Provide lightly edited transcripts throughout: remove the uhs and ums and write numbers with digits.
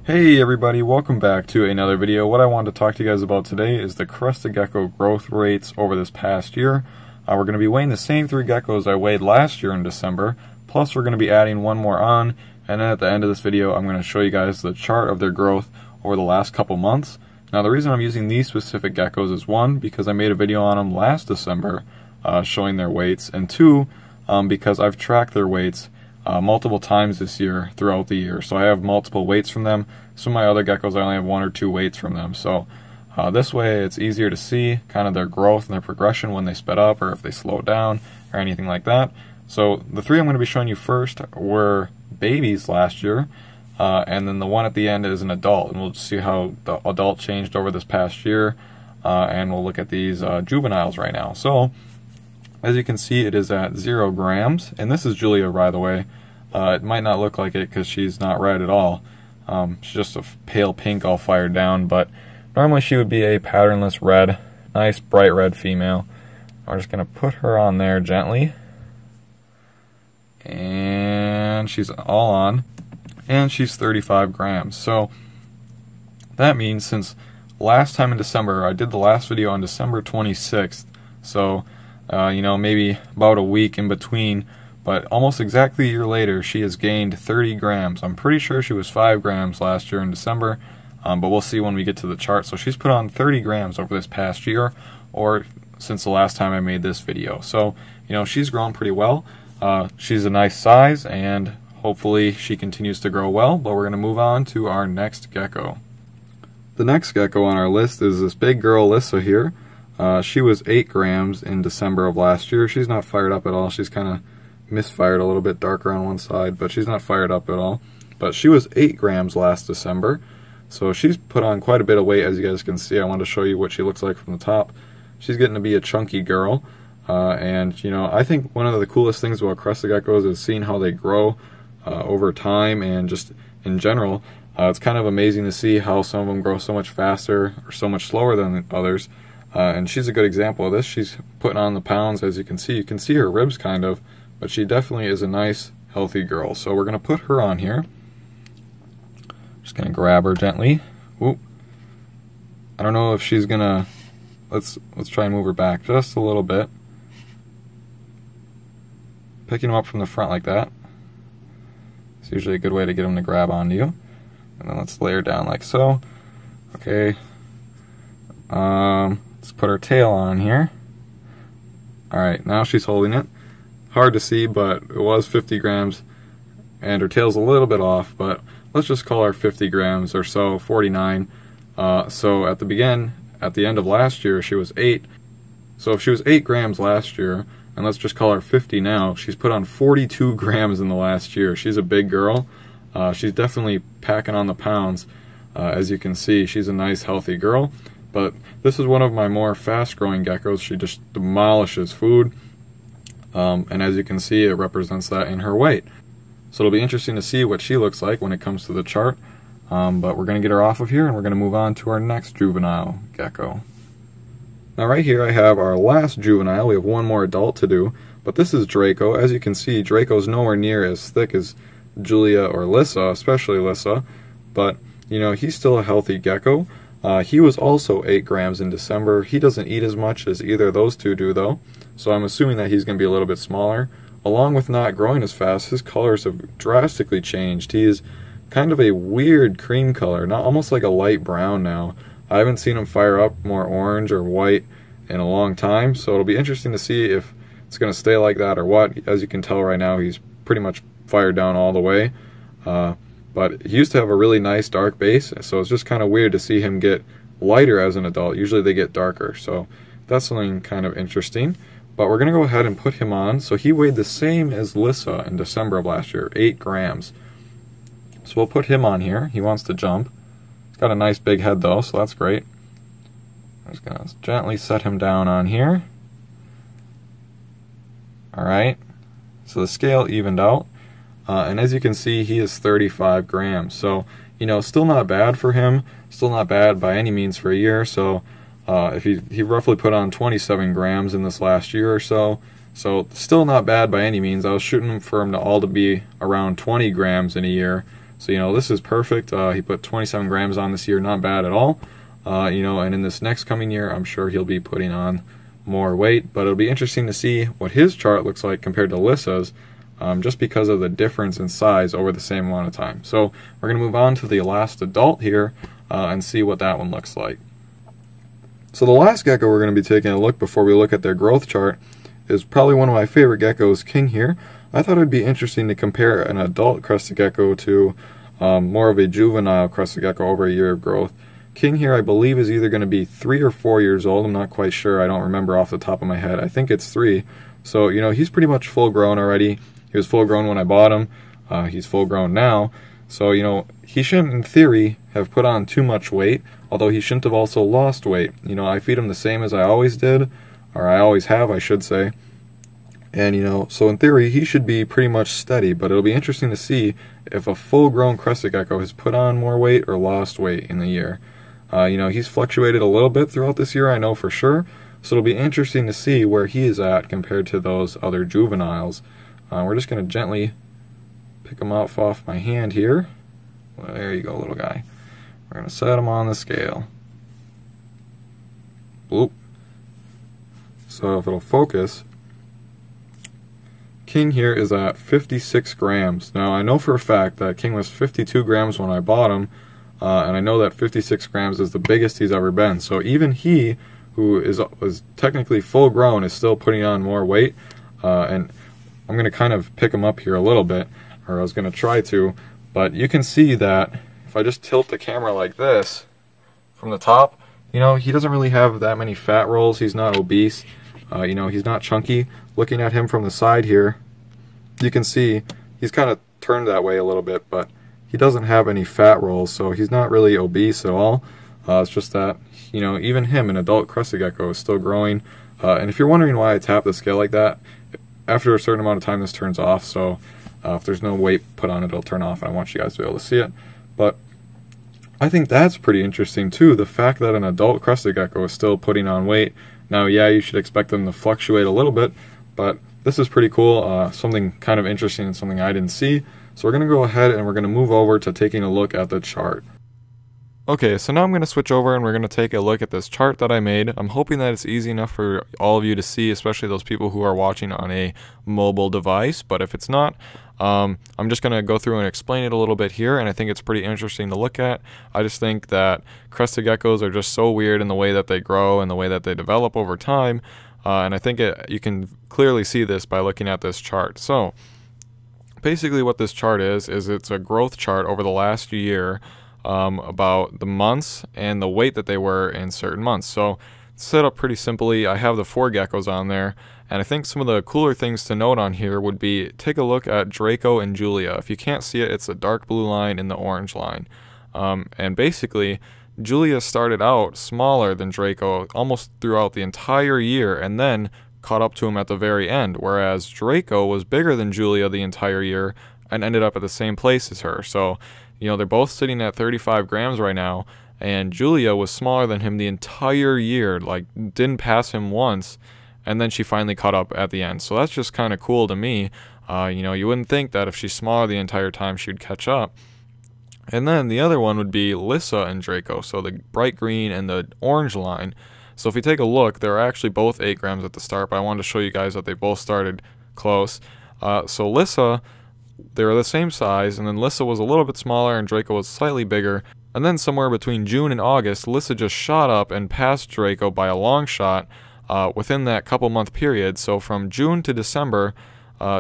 Hey everybody, welcome back to another video. What I wanted to talk to you guys about today is the Crested Gecko growth rates over this past year. We're going to be weighing the same 3 geckos I weighed last year in December, plus we're going to be adding one more on, and then at the end of this video I'm going to show you guys the chart of their growth over the last couple months. Now the reason I'm using these specific geckos is 1, because I made a video on them last December showing their weights, and 2, because I've tracked their weights multiple times this year throughout the year. So I have multiple weights from them. Some of my other geckos I only have 1 or 2 weights from them. So this way it's easier to see kind of their growth and their progression when they sped up or if they slowed down or anything like that. So the 3 I'm going to be showing you first were babies last year, and then the one at the end is an adult, and we'll just see how the adult changed over this past year, and we'll look at these juveniles right now. So as you can see, it is at 0 grams, and this is Julia, by the way. It might not look like it because she's not red at all. She's just a pale pink all fired down, but normally she would be a patternless red, nice bright red female. We're just going to put her on there gently, and she's all on, and she's 35 grams. So that means since last time in December, I did the last video on December 26th, so you know, maybe about a week in between, but almost exactly a year later she has gained 30 grams. I'm pretty sure she was 5 grams last year in December, but we'll see when we get to the chart. So she's put on 30 grams over this past year, or since the last time I made this video. So, you know, she's grown pretty well. She's a nice size, and hopefully she continues to grow well, but we're going to move on to our next gecko. The next gecko on our list is this big girl Lissa here. She was 8 grams in December of last year. She's not fired up at all. She's kind of misfired a little bit, darker on one side, but she's not fired up at all. But she was 8 grams last December, so she's put on quite a bit of weight, as you guys can see. I wanted to show you what she looks like from the top. She's getting to be a chunky girl, and you know, I think one of the coolest things about Crested Geckos is seeing how they grow over time, and just in general. It's kind of amazing to see how some of them grow so much faster or so much slower than others. And she's a good example of this. She's putting on the pounds, as you can see. You can see her ribs kind of, but she definitely is a nice, healthy girl. So we're going to put her on here. Just going to grab her gently. Whoop. I don't know if she's going to... Let's try and move her back just a little bit. Picking them up from the front like that. It's usually a good way to get them to grab onto you. And then let's lay her down like so. Okay. Let's put her tail on here. Alright, now she's holding it. Hard to see, but it was 50 grams, and her tail's a little bit off, but let's just call her 50 grams or so, 49. So at the end of last year, she was 8. So if she was 8 grams last year, and let's just call her 50 now, she's put on 42 grams in the last year. She's a big girl. She's definitely packing on the pounds. As you can see, she's a nice, healthy girl. But this is one of my more fast-growing geckos. She just demolishes food, and as you can see, it represents that in her weight. So it'll be interesting to see what she looks like when it comes to the chart. But we're going to get her off of here, and we're going to move on to our next juvenile gecko. Now right here I have our last juvenile. We have one more adult to do, but this is Draco. As you can see, Draco's nowhere near as thick as Julia or Lissa, especially Lissa, but you know, he's still a healthy gecko. He was also 8 grams in December. He doesn't eat as much as either of those two do, though, so I'm assuming that he's going to be a little bit smaller. Along with not growing as fast, his colors have drastically changed. He is kind of a weird cream color, not almost like a light brown now. I haven't seen him fire up more orange or white in a long time, so it'll be interesting to see if it's going to stay like that or what. As you can tell right now, he's pretty much fired down all the way. But he used to have a really nice dark base, so it's just kind of weird to see him get lighter as an adult. Usually they get darker, so that's something kind of interesting. But we're going to go ahead and put him on. So he weighed the same as Lissa in December of last year, 8 grams. So we'll put him on here. He wants to jump. He's got a nice big head though, so that's great. I'm just going to gently set him down on here. Alright, so the scale evened out. And as you can see, he is 35 grams. So, you know, still not bad for him. Still not bad by any means for a year. So, if he roughly put on 27 grams in this last year or so. So, still not bad by any means. I was shooting for him to all to be around 20 grams in a year. So, you know, this is perfect. He put 27 grams on this year, not bad at all. You know, and in this next coming year, I'm sure he'll be putting on more weight, but it'll be interesting to see what his chart looks like compared to Lissa's, just because of the difference in size over the same amount of time. So we're going to move on to the last adult here and see what that one looks like. So the last gecko we're going to be taking a look before we look at their growth chart is probably one of my favorite geckos, King here. I thought it would be interesting to compare an adult crested gecko to more of a juvenile crested gecko over a year of growth. King here, I believe, is either going to be 3 or 4 years old. I'm not quite sure. I don't remember off the top of my head. I think it's 3. So, you know, he's pretty much full grown already. He was full grown when I bought him. He's full grown now. So, you know, he shouldn't, in theory, have put on too much weight, although he shouldn't have also lost weight. You know, I feed him the same as I always did, or I always have, I should say. And, you know, so in theory, he should be pretty much steady, but it'll be interesting to see if a full-grown crested gecko has put on more weight or lost weight in the year. You know, he's fluctuated a little bit throughout this year, I know for sure, so it'll be interesting to see where he is at compared to those other juveniles. We're just going to gently pick him off my hand here. Well, there you go, little guy. We're going to set him on the scale. Bloop. So if it'll focus, King here is at 56 grams. Now, I know for a fact that King was 52 grams when I bought him, and I know that 56 grams is the biggest he's ever been. So even he, who was technically full grown, is still putting on more weight. And I'm going to kind of pick him up here a little bit, or I was going to try to, but you can see that if I just tilt the camera like this from the top, you know, he doesn't really have that many fat rolls. He's not obese. You know, he's not chunky. Looking at him from the side here, you can see he's kind of turned that way a little bit, but he doesn't have any fat rolls, so he's not really obese at all. It's just that, you know, even him, an adult crested gecko, is still growing. And if you're wondering why I tap the scale like that, after a certain amount of time this turns off, so if there's no weight put on it, it'll turn off, and I want you guys to be able to see it. But I think that's pretty interesting too, the fact that an adult crested gecko is still putting on weight. Now, yeah, you should expect them to fluctuate a little bit, but this is pretty cool, something kind of interesting and something I didn't see. So we're going to go ahead and we're going to move over to taking a look at the chart. Okay, so now I'm going to switch over and we're going to take a look at this chart that I made. I'm hoping that it's easy enough for all of you to see, especially those people who are watching on a mobile device. But if it's not, I'm just going to go through and explain it a little bit here, and I think it's pretty interesting to look at. I just think that crested geckos are just so weird in the way that they grow and the way that they develop over time. And I think you can clearly see this by looking at this chart. So basically what this chart is it's a growth chart over the last year, about the months and the weight that they were in certain months. So set up pretty simply, I have the 4 geckos on there, and I think some of the cooler things to note on here would be, take a look at Draco and Julia. If you can't see it, it's the dark blue line and the orange line. And basically, Julia started out smaller than Draco almost throughout the entire year, and then caught up to him at the very end, whereas Draco was bigger than Julia the entire year and ended up at the same place as her. So, you know, they're both sitting at 35 grams right now, and Julia was smaller than him the entire year, like didn't pass him once, and then she finally caught up at the end. So that's just kind of cool to me. You know, you wouldn't think that if she's smaller the entire time she'd catch up. And then the other one would be Lissa and Draco, so the bright green and the orange line. So if you take a look, they're actually both 8 grams at the start, but I wanted to show you guys that they both started close. So Lissa, they were the same size, and then Lissa was a little bit smaller and Draco was slightly bigger. And then somewhere between June and August, Lissa just shot up and passed Draco by a long shot within that couple month period. So from June to December,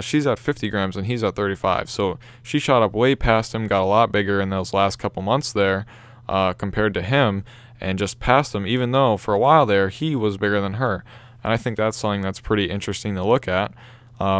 she's at 50 grams and he's at 35. So she shot up way past him, got a lot bigger in those last couple months there compared to him, and just passed him, even though for a while there he was bigger than her. And I think that's something that's pretty interesting to look at.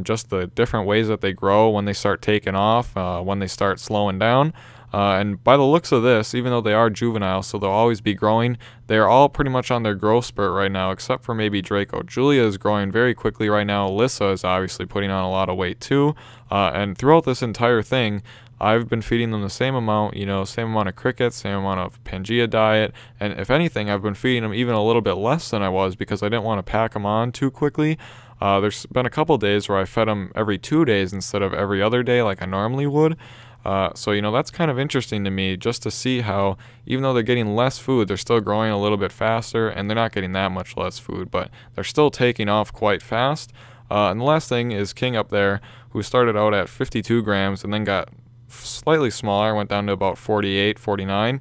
Just the different ways that they grow when they start taking off, when they start slowing down. And by the looks of this, even though they are juvenile, so they'll always be growing, they're all pretty much on their growth spurt right now, except for maybe Draco. Julia is growing very quickly right now. Lissa is obviously putting on a lot of weight too. And throughout this entire thing, I've been feeding them the same amount, you know, same amount of crickets, same amount of Pangea diet, and if anything, I've been feeding them even a little bit less than I was because I didn't want to pack them on too quickly. There's been a couple days where I fed them every 2 days instead of every other day like I normally would. So, you know, that's kind of interesting to me, just to see how, even though they're getting less food, they're still growing a little bit faster, and they're not getting that much less food, but they're still taking off quite fast. And the last thing is King up there, who started out at 52 grams and then got slightly smaller, went down to about 48, 49,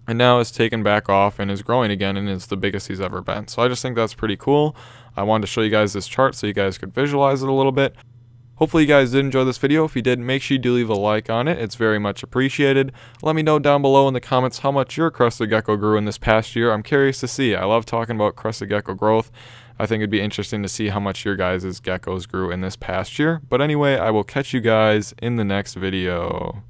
and now is taken back off and is growing again and is the biggest he's ever been. So I just think that's pretty cool. I wanted to show you guys this chart so you guys could visualize it a little bit. Hopefully you guys did enjoy this video. If you did, make sure you do leave a like on it. It's very much appreciated. Let me know down below in the comments how much your Crested Gecko grew in this past year. I'm curious to see. I love talking about Crested Gecko growth. I think it'd be interesting to see how much your guys' geckos grew in this past year. But anyway, I will catch you guys in the next video.